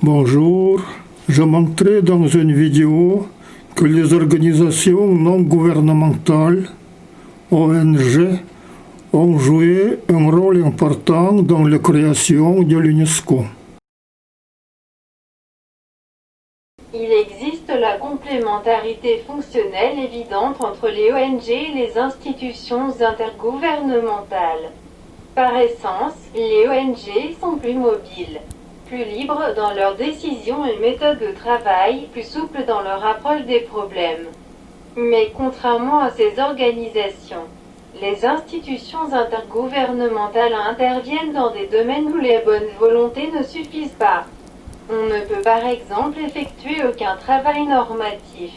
Bonjour, je montrerai dans une vidéo que les organisations non gouvernementales, ONG, ont joué un rôle important dans la création de l'UNESCO. Il existe la complémentarité fonctionnelle évidente entre les ONG et les institutions intergouvernementales. Par essence, les ONG sont plus mobiles, plus libres dans leurs décisions et méthodes de travail, plus souples dans leur approche des problèmes. Mais contrairement à ces organisations, les institutions intergouvernementales interviennent dans des domaines où les bonnes volontés ne suffisent pas. On ne peut par exemple effectuer aucun travail normatif,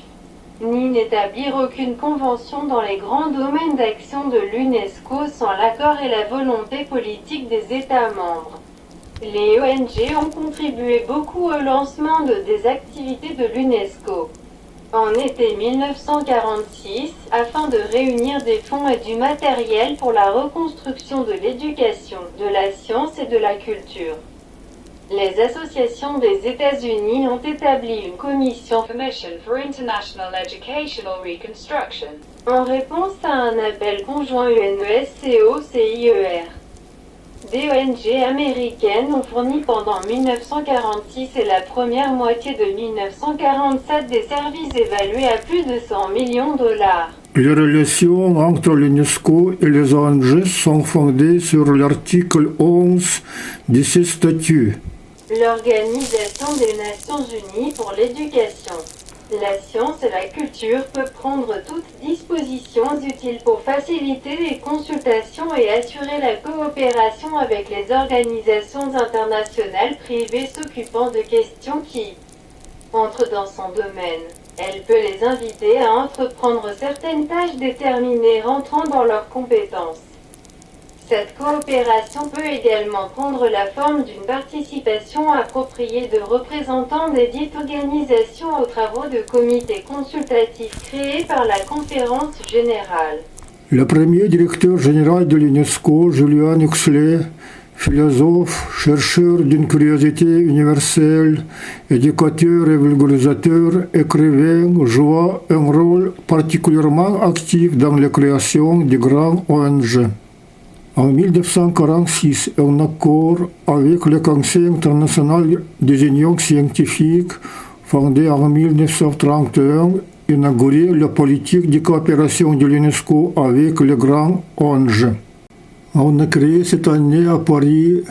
ni n'établir aucune convention dans les grands domaines d'action de l'UNESCO sans l'accord et la volonté politique des États membres. Les ONG ont contribué beaucoup au lancement des activités de l'UNESCO. En été 1946, afin de réunir des fonds et du matériel pour la reconstruction de l'éducation, de la science et de la culture. Les associations des États-Unis ont établi une commission Commission for International Educational Reconstruction en réponse à un appel conjoint UNESCO-CIER. Des ONG américaines ont fourni pendant 1946 et la première moitié de 1947 des services évalués à plus de 100 millions $. Les relations entre l'UNESCO et les ONG sont fondées sur l'article 11 de ces statuts. L'Organisation des Nations Unies pour l'éducation, la science et la culture peut prendre toutes dispositions utiles pour faciliter les consultations et assurer la coopération avec les organisations internationales privées s'occupant de questions qui entrent dans son domaine. Elle peut les inviter à entreprendre certaines tâches déterminées rentrant dans leurs compétences. Cette coopération peut également prendre la forme d'une participation appropriée de représentants des dites organisations aux travaux de comités consultatifs créés par la Conférence générale. Le premier directeur général de l'UNESCO, Julian Huxley, philosophe, chercheur d'une curiosité universelle, éducateur et vulgarisateur, écrivain, joua un rôle particulièrement actif dans la création des grands ONG. En 1946, un accord avec le Conseil international des unions scientifiques, fondé en 1931, inaugurait la politique de coopération de l'UNESCO avec les grands ONG. On a créé cette année à Paris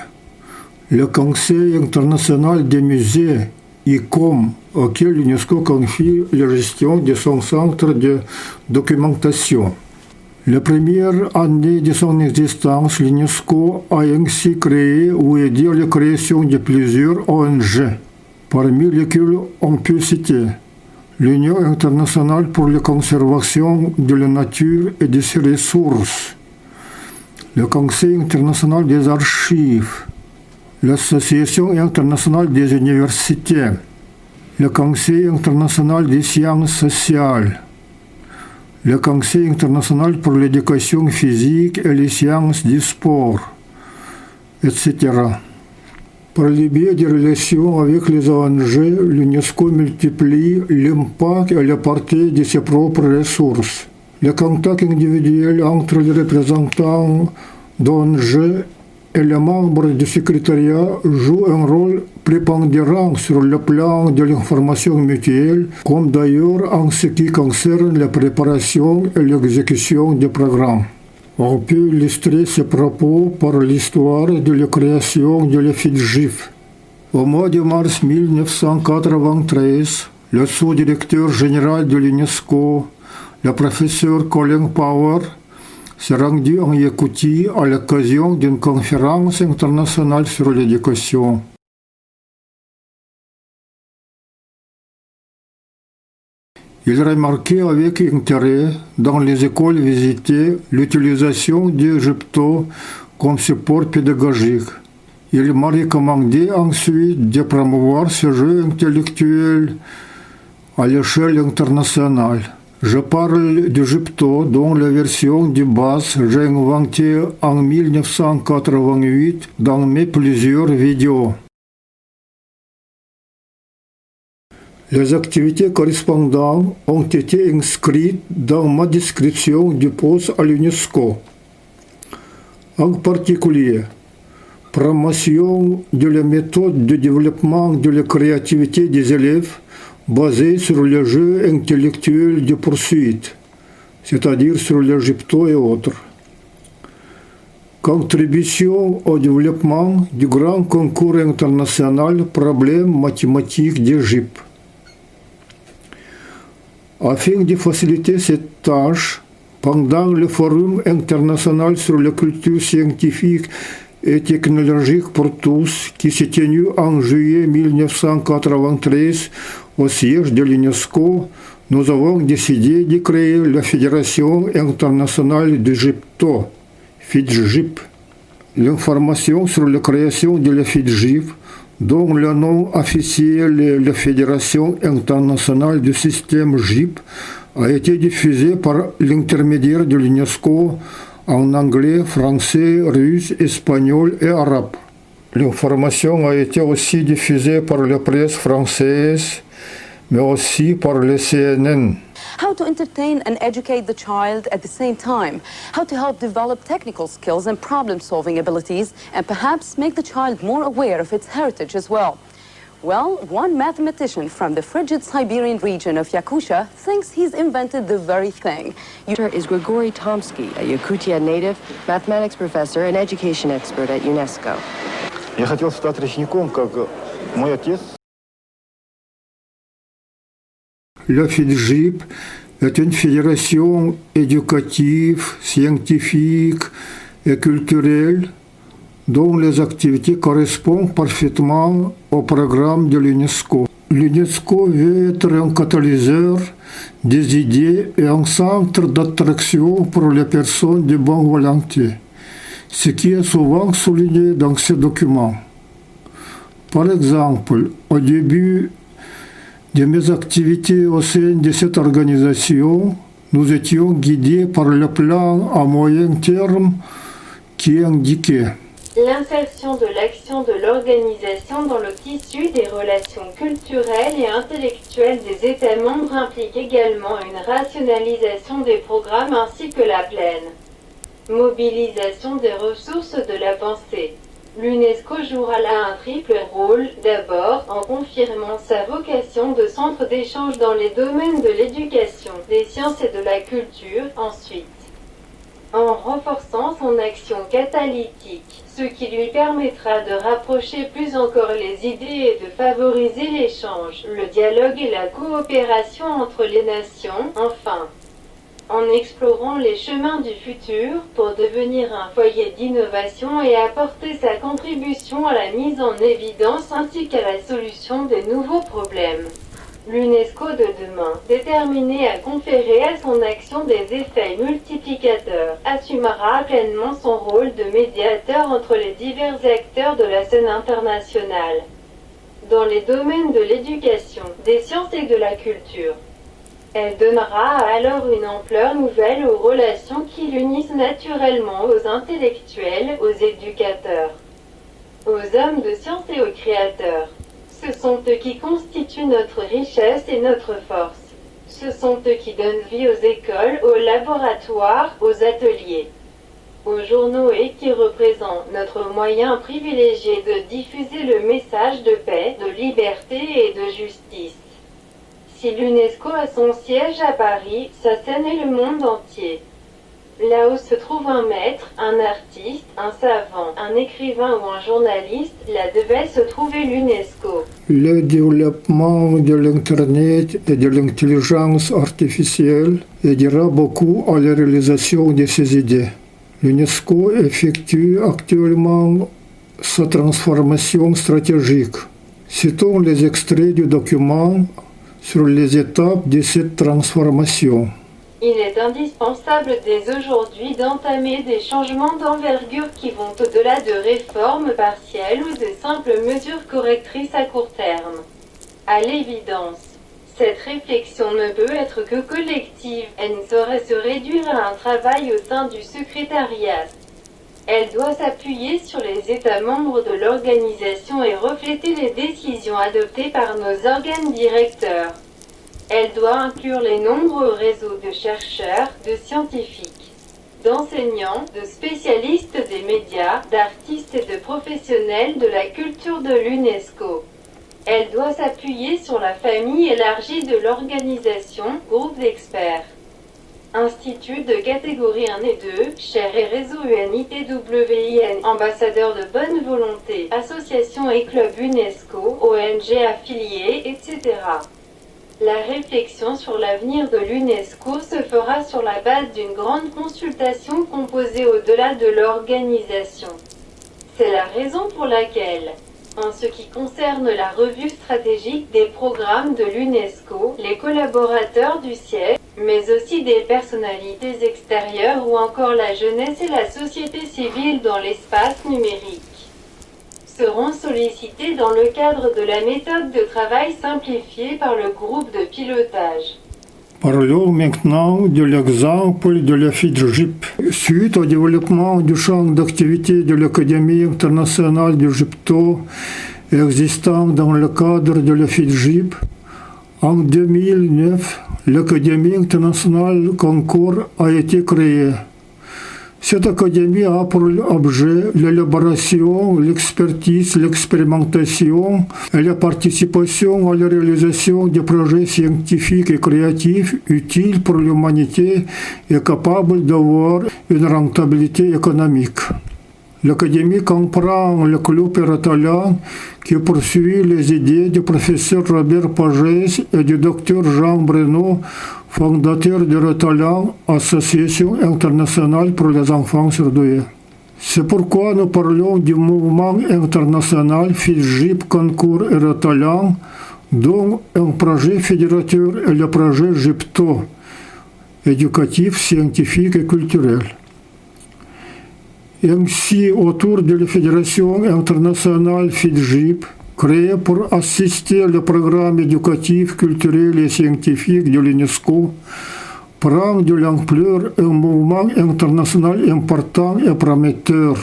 le Conseil international des musées, ICOM, auquel l'UNESCO confie la gestion de son centre de documentation. La première année de son existence, l'UNESCO a ainsi créé ou aidé la création de plusieurs ONG, parmi lesquelles on peut citer l'Union internationale pour la conservation de la nature et de ses ressources, le Conseil international des archives, l'Association internationale des universités, le Conseil international des sciences sociales, le Conseil international pour l'éducation physique et les sciences du sport, etc. Par le biais des relations avec les ONG, l'UNESCO multiplie l'impact et la partie de ses propres ressources. Le contact individuel entre les représentants d'ONG et les membres du secrétariat joue un rôle prépondérant sur le plan de l'information mutuelle, comme d'ailleurs en ce qui concerne la préparation et l'exécution des programmes. On peut illustrer ces propos par l'histoire de la création de la FIDGIF. Au mois de mars 1993, le sous-directeur général de l'UNESCO, le professeur Colin Powell, s'est rendu en Yakoutie à l'occasion d'une conférence internationale sur l'éducation. Il remarquait avec intérêt dans les écoles visitées l'utilisation du Egypto comme support pédagogique. Il m'a recommandé ensuite de promouvoir ce jeu intellectuel à l'échelle internationale. Je parle d'Egypto, dont la version de base j'ai inventée en 1988 dans mes plusieurs vidéos. Les activités correspondantes ont été inscrites dans ma description du poste à l'UNESCO. En particulier, promotion de la méthode de développement de la créativité des élèves basée sur le jeu intellectuel de poursuite, c'est-à-dire sur l'Égypto et autres. Contribution au développement du grand concours international Problèmes mathématiques d'Égypte. Afin de faciliter cette tâche, pendant le Forum international sur la culture scientifique et technologique pour tous, qui s'est tenu en juillet 1993 au siège de l'UNESCO, nous avons décidé de créer la Fédération internationale d'Égypto, FIDGIP. L'information sur la création de la FIDGIP, dont le nom officiel est la Fédération internationale du système GIP, a été diffusée par l'intermédiaire de l'UNESCO en anglais, français, russe, espagnol et arabe. L'information a été aussi diffusée par la presse française, mais aussi par le CNN. How to entertain and educate the child at the same time, how to help develop technical skills and problem-solving abilities, and perhaps make the child more aware of its heritage as well. Well, one mathematician from the frigid Siberian region of Yakutia thinks he's invented the very thing. Is Grigory Tomsky, a Yakutia native, mathematics professor and education expert at UNESCO. Я хотел стать речником, как мой отец. La FIDGIP est une fédération éducative, scientifique et culturelle dont les activités correspondent parfaitement au programme de l'UNESCO. L'UNESCO veut être un catalyseur des idées et un centre d'attraction pour les personnes de bonne volonté, ce qui est souvent souligné dans ces documents. Par exemple, au début de mes activités au sein de cette organisation, nous étions guidés par le plan à moyen terme qui indiquait l'insertion de l'action de l'organisation dans le tissu des relations culturelles et intellectuelles des États membres implique également une rationalisation des programmes ainsi que la pleine mobilisation des ressources de la pensée. L'UNESCO jouera là un triple rôle, d'abord en confirmant sa vocation de centre d'échange dans les domaines de l'éducation, des sciences et de la culture, ensuite en renforçant son action catalytique, ce qui lui permettra de rapprocher plus encore les idées et de favoriser l'échange, le dialogue et la coopération entre les nations, enfin en explorant les chemins du futur pour devenir un foyer d'innovation et apporter sa contribution à la mise en évidence ainsi qu'à la solution des nouveaux problèmes. L'UNESCO de demain, déterminée à conférer à son action des effets multiplicateurs, assumera pleinement son rôle de médiateur entre les divers acteurs de la scène internationale, dans les domaines de l'éducation, des sciences et de la culture. Elle donnera alors une ampleur nouvelle aux relations qui l'unissent naturellement aux intellectuels, aux éducateurs, aux hommes de science et aux créateurs. Ce sont eux qui constituent notre richesse et notre force. Ce sont eux qui donnent vie aux écoles, aux laboratoires, aux ateliers, aux journaux et qui représentent notre moyen privilégié de diffuser le message de paix, de liberté et de justice. Si l'UNESCO a son siège à Paris, sa scène est le monde entier. Là où se trouve un maître, un artiste, un savant, un écrivain ou un journaliste, là devait se trouver l'UNESCO. Le développement de l'Internet et de l'intelligence artificielle aidera beaucoup à la réalisation de ces idées. L'UNESCO effectue actuellement sa transformation stratégique. Citons les extraits du document sur les étapes de cette transformation. Il est indispensable dès aujourd'hui d'entamer des changements d'envergure qui vont au-delà de réformes partielles ou de simples mesures correctrices à court terme. À l'évidence, cette réflexion ne peut être que collective, elle ne saurait se réduire à un travail au sein du secrétariat. Elle doit s'appuyer sur les États membres de l'organisation et refléter les décisions adoptées par nos organes directeurs. Elle doit inclure les nombreux réseaux de chercheurs, de scientifiques, d'enseignants, de spécialistes des médias, d'artistes et de professionnels de la culture de l'UNESCO. Elle doit s'appuyer sur la famille élargie de l'organisation, groupe d'experts, instituts de catégorie 1 et 2, chaires et réseaux UNITWIN, ambassadeurs de bonne volonté, associations et clubs UNESCO, ONG affiliés, etc. La réflexion sur l'avenir de l'UNESCO se fera sur la base d'une grande consultation composée au-delà de l'organisation. C'est la raison pour laquelle, en ce qui concerne la revue stratégique des programmes de l'UNESCO, les collaborateurs du siège, mais aussi des personnalités extérieures ou encore la jeunesse et la société civile dans l'espace numérique, seront sollicités dans le cadre de la méthode de travail simplifiée par le groupe de pilotage. Parlons maintenant de l'exemple de la FIDGIP. Suite au développement du champ d'activité de l'Académie internationale d'Égypto existant dans le cadre de la FIDGIP, en 2009, l'Académie internationale Concours a été créée. Cette académie a pour objet l'élaboration, l'expertise, l'expérimentation et la participation à la réalisation de projets scientifiques et créatifs utiles pour l'humanité et capables d'avoir une rentabilité économique. L'Académie comprend le club Eratalian qui poursuit les idées du professeur Robert Pagès et du docteur Jean Breno, fondateur de Eratalian, Association internationale pour les enfants surdoués. C'est pourquoi nous parlons du mouvement international FIDGIP Concours Eratalian, dont un projet fédérateur est le projet GIPTO, éducatif, scientifique et culturel. Ainsi, autour de la Fédération internationale FIDGIP, créée pour assister le programme éducatif, culturel et scientifique de l'UNESCO, prend de l'ampleur un mouvement international important et prometteur.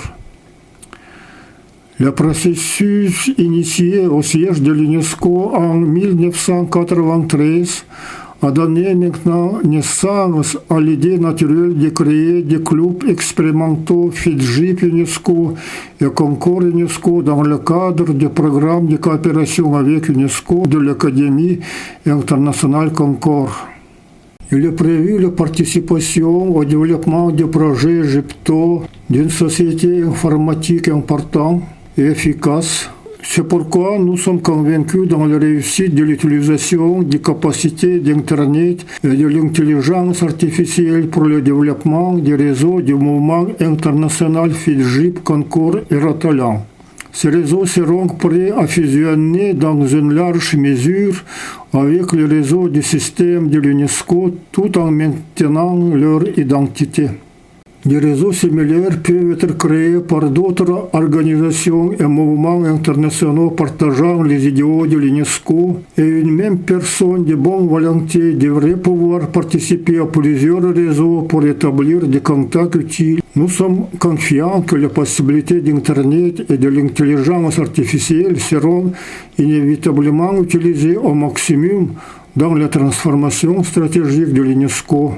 Le processus initié au siège de l'UNESCO en 1993 a donné maintenant naissance à l'idée naturelle de créer des clubs expérimentaux FIDGIP UNESCO et Concours UNESCO dans le cadre du programme de coopération avec UNESCO de l'Académie internationale Concours. Il est prévu la participation au développement du projet GIPTO d'une société informatique importante et efficace. C'est pourquoi nous sommes convaincus dans la réussite de l'utilisation des capacités d'Internet et de l'intelligence artificielle pour le développement des réseaux du mouvement international FIDGIP Concours Eratalian. Ces réseaux seront prêts à fusionner dans une large mesure avec les réseaux du système de l'UNESCO tout en maintenant leur identité. Des réseaux similaires peuvent être créés par d'autres organisations et mouvements internationaux partageant les idéaux de l'UNESCO et une même personne de bonne volonté devrait pouvoir participer à plusieurs réseaux pour établir des contacts utiles. Nous sommes confiants que les possibilités d'Internet et de l'intelligence artificielle seront inévitablement utilisées au maximum dans la transformation stratégique de l'UNESCO.